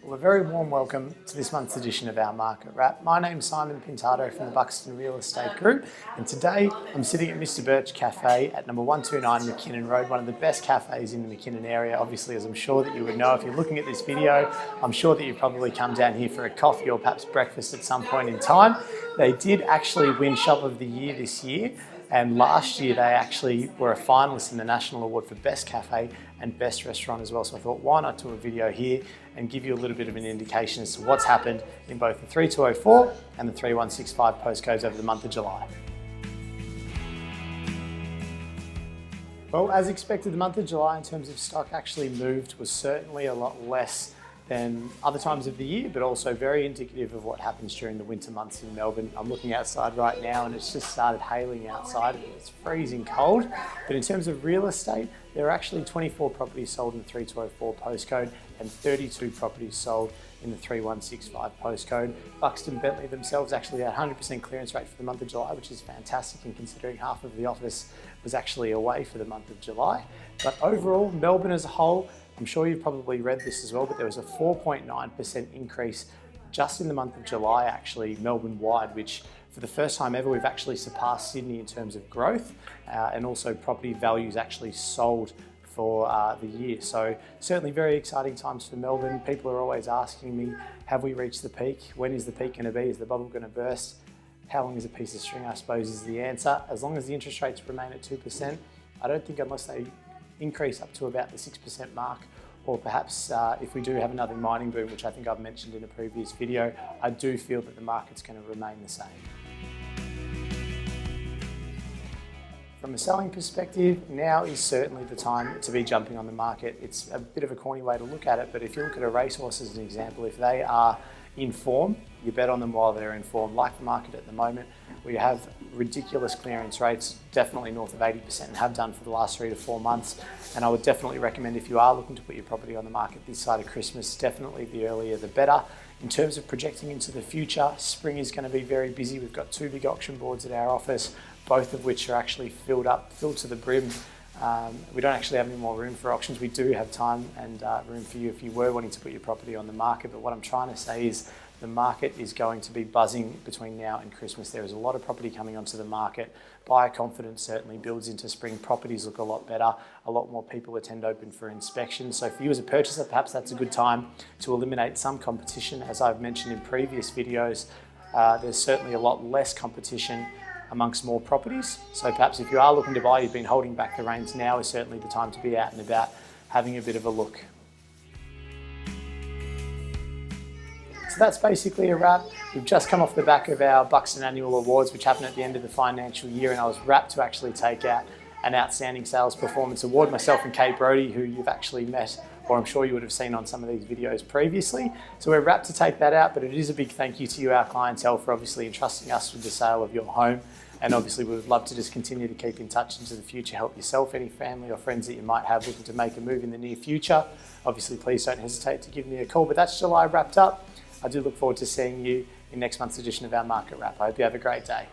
Well, a very warm welcome to this month's edition of our Market Wrap. My name's Simon Pintado from the Buxton Real Estate Group, and today I'm sitting at Mr. Birch Cafe at number 129 McKinnon Road, one of the best cafes in the McKinnon area. Obviously, as I'm sure that you would know if you're looking at this video, I'm sure that you've probably come down here for a coffee or perhaps breakfast at some point in time. They did actually win Shop of the Year this year, and last year they actually were a finalist in the National Award for Best Cafe and Best Restaurant as well. So I thought, why not do a video here and give you a little bit of an indication as to what's happened in both the 3204 and the 3165 postcodes over the month of July. Well, as expected, the month of July in terms of stock actually moved was certainly a lot less than other times of the year, but also very indicative of what happens during the winter months in Melbourne. I'm looking outside right now and it's just started hailing outside. It's freezing cold, but in terms of real estate, there are actually 24 properties sold in the 3204 postcode and 32 properties sold in the 3165 postcode. Buxton Bentleigh themselves actually had 100% clearance rate for the month of July, which is fantastic, and considering half of the office was actually away for the month of July. But overall, Melbourne as a whole, I'm sure you've probably read this as well, but there was a 4.9% increase just in the month of July, actually, Melbourne-wide, which for the first time ever, we've actually surpassed Sydney in terms of growth, and also property values actually sold for the year. So certainly very exciting times for Melbourne. People are always asking me, have we reached the peak? When is the peak going to be? Is the bubble going to burst? How long is a piece of string, I suppose, is the answer. As long as the interest rates remain at 2%, I don't think unless they increase up to about the 6% mark, or perhaps if we do have another mining boom, which I think I've mentioned in a previous video, I do feel that the market's going to remain the same. From a selling perspective, now is certainly the time to be jumping on the market. It's a bit of a corny way to look at it, but if you look at a racehorse as an example, if they are in form, you bet on them while they're in form. Like the market at the moment, we have ridiculous clearance rates, definitely north of 80%, and have done for the last 3 to 4 months. And I would definitely recommend, if you are looking to put your property on the market this side of Christmas, definitely the earlier the better. In terms of projecting into the future, spring is going to be very busy. We've got 2 big auction boards at our office, both of which are actually filled to the brim. We don't actually have any more room for auctions. We do have time and room for you if you were wanting to put your property on the market. But what I'm trying to say is the market is going to be buzzing between now and Christmas. There is a lot of property coming onto the market. Buyer confidence certainly builds into spring. Properties look a lot better. A lot more people attend open for inspection. So for you as a purchaser, perhaps that's a good time to eliminate some competition. As I've mentioned in previous videos, there's certainly a lot less competition amongst more properties. So perhaps if you are looking to buy, you've been holding back the reins, now is certainly the time to be out and about having a bit of a look. So that's basically a wrap. We've just come off the back of our Buxton Annual Awards, which happened at the end of the financial year, and I was rapt to actually take out an Outstanding Sales Performance Award. Myself and Kate Brody, who you've actually met, or I'm sure you would have seen on some of these videos previously. So we're rapt to take that out, but it is a big thank you to you, our clientele, for obviously entrusting us with the sale of your home. And obviously we would love to just continue to keep in touch into the future, help yourself, any family or friends that you might have looking to make a move in the near future. Obviously, please don't hesitate to give me a call, but that's July wrapped up. I do look forward to seeing you in next month's edition of our Market Wrap. I hope you have a great day.